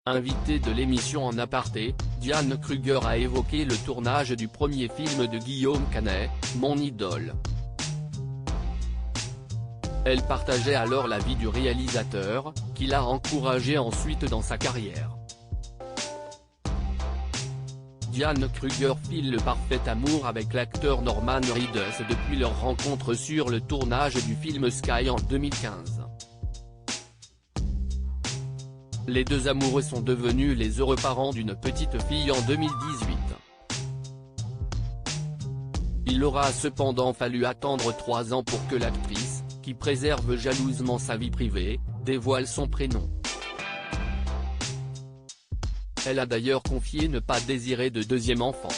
Invitée de l'émission En Aparté, Diane Kruger a évoqué le tournage du premier film de Guillaume Canet, Mon idole. Elle partageait alors l'avis du réalisateur, qui l'a encouragée ensuite dans sa carrière. Diane Kruger file le parfait amour avec l'acteur Norman Reedus depuis leur rencontre sur le tournage du film Sky en 2015. Les deux amoureux sont devenus les heureux parents d'une petite fille en 2018. Il aura cependant fallu attendre 3 ans pour que l'actrice, qui préserve jalousement sa vie privée, dévoile son prénom. Elle a d'ailleurs confié ne pas désirer de deuxième enfant.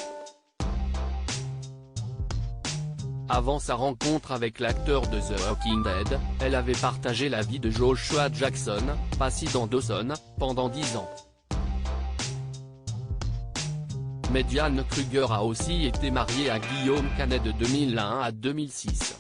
Avant sa rencontre avec l'acteur de The Walking Dead, elle avait partagé la vie de Joshua Jackson, passé dans Dawson, pendant 10 ans. Mais Diane Kruger a aussi été mariée à Guillaume Canet de 2001 à 2006.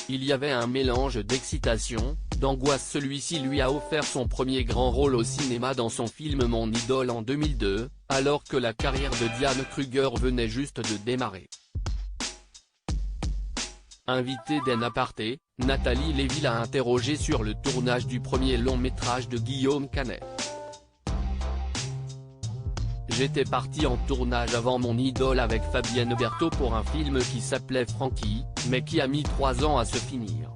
Il y avait un mélange d'excitation, d'angoisse. Celui-ci lui a offert son premier grand rôle au cinéma dans son film Mon idole en 2002, alors que la carrière de Diane Kruger venait juste de démarrer. Invitée d'En Aparté, Nathalie Lévy l'a interrogée sur le tournage du premier long-métrage de Guillaume Canet. J'étais partie en tournage avant Mon idole avec Fabienne Berthaud pour un film qui s'appelait Frankie, mais qui a mis 3 ans à se finir.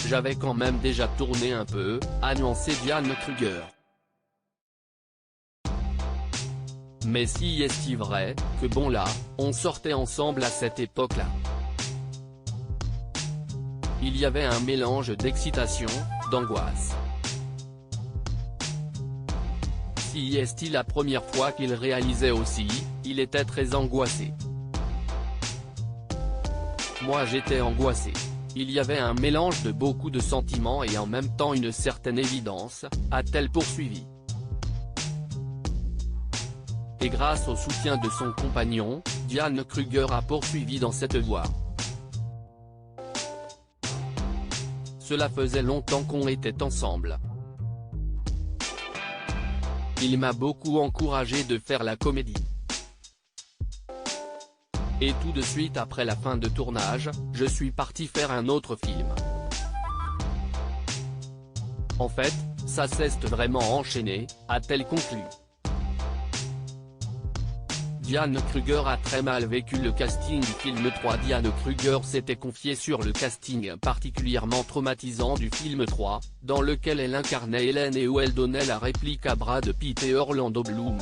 J'avais quand même déjà tourné un peu, a nuancé Diane Kruger. Mais si est-il vrai, que bon là, on sortait ensemble à cette époque-là. Il y avait un mélange d'excitation, d'angoisse. Si est-il la première fois qu'il réalisait aussi, il était très angoissé. Moi j'étais angoissé. Il y avait un mélange de beaucoup de sentiments et en même temps une certaine évidence, a-t-elle poursuivi. Et grâce au soutien de son compagnon, Diane Kruger a poursuivi dans cette voie. Cela faisait longtemps qu'on était ensemble. Il m'a beaucoup encouragé de faire la comédie. Et tout de suite après la fin de tournage, je suis parti faire un autre film. En fait, ça s'est vraiment enchaîné, a-t-elle conclu. Diane Kruger a très mal vécu le casting du film 3. Diane Kruger s'était confiée sur le casting particulièrement traumatisant du film 3, dans lequel elle incarnait Hélène et où elle donnait la réplique à Brad Pitt et Orlando Bloom.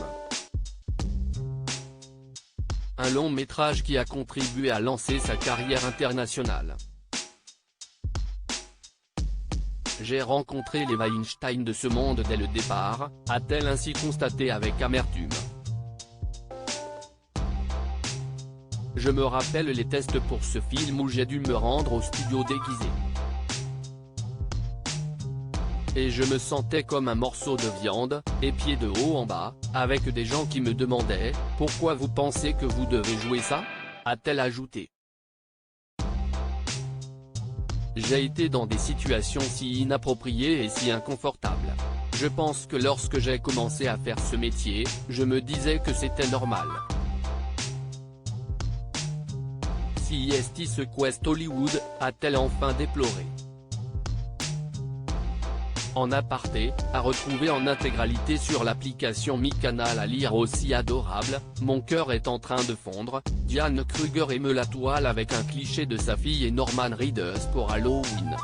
Un long métrage qui a contribué à lancer sa carrière internationale. J'ai rencontré les Weinstein de ce monde dès le départ, a-t-elle ainsi constaté avec amertume. Je me rappelle les tests pour ce film où j'ai dû me rendre au studio déguisé. Et je me sentais comme un morceau de viande, épié de haut en bas, avec des gens qui me demandaient « Pourquoi vous pensez que vous devez jouer ça ?» a-t-elle ajouté. J'ai été dans des situations si inappropriées et si inconfortables. Je pense que lorsque j'ai commencé à faire ce métier, je me disais que c'était normal. Si est-il ce Quest Hollywood, a-t-elle enfin déploré. En Aparté, à retrouver en intégralité sur l'application MyCanal. À lire aussi adorable, Mon cœur est en train de fondre, Diane Kruger émeut la toile avec un cliché de sa fille et Norman Reedus pour Halloween.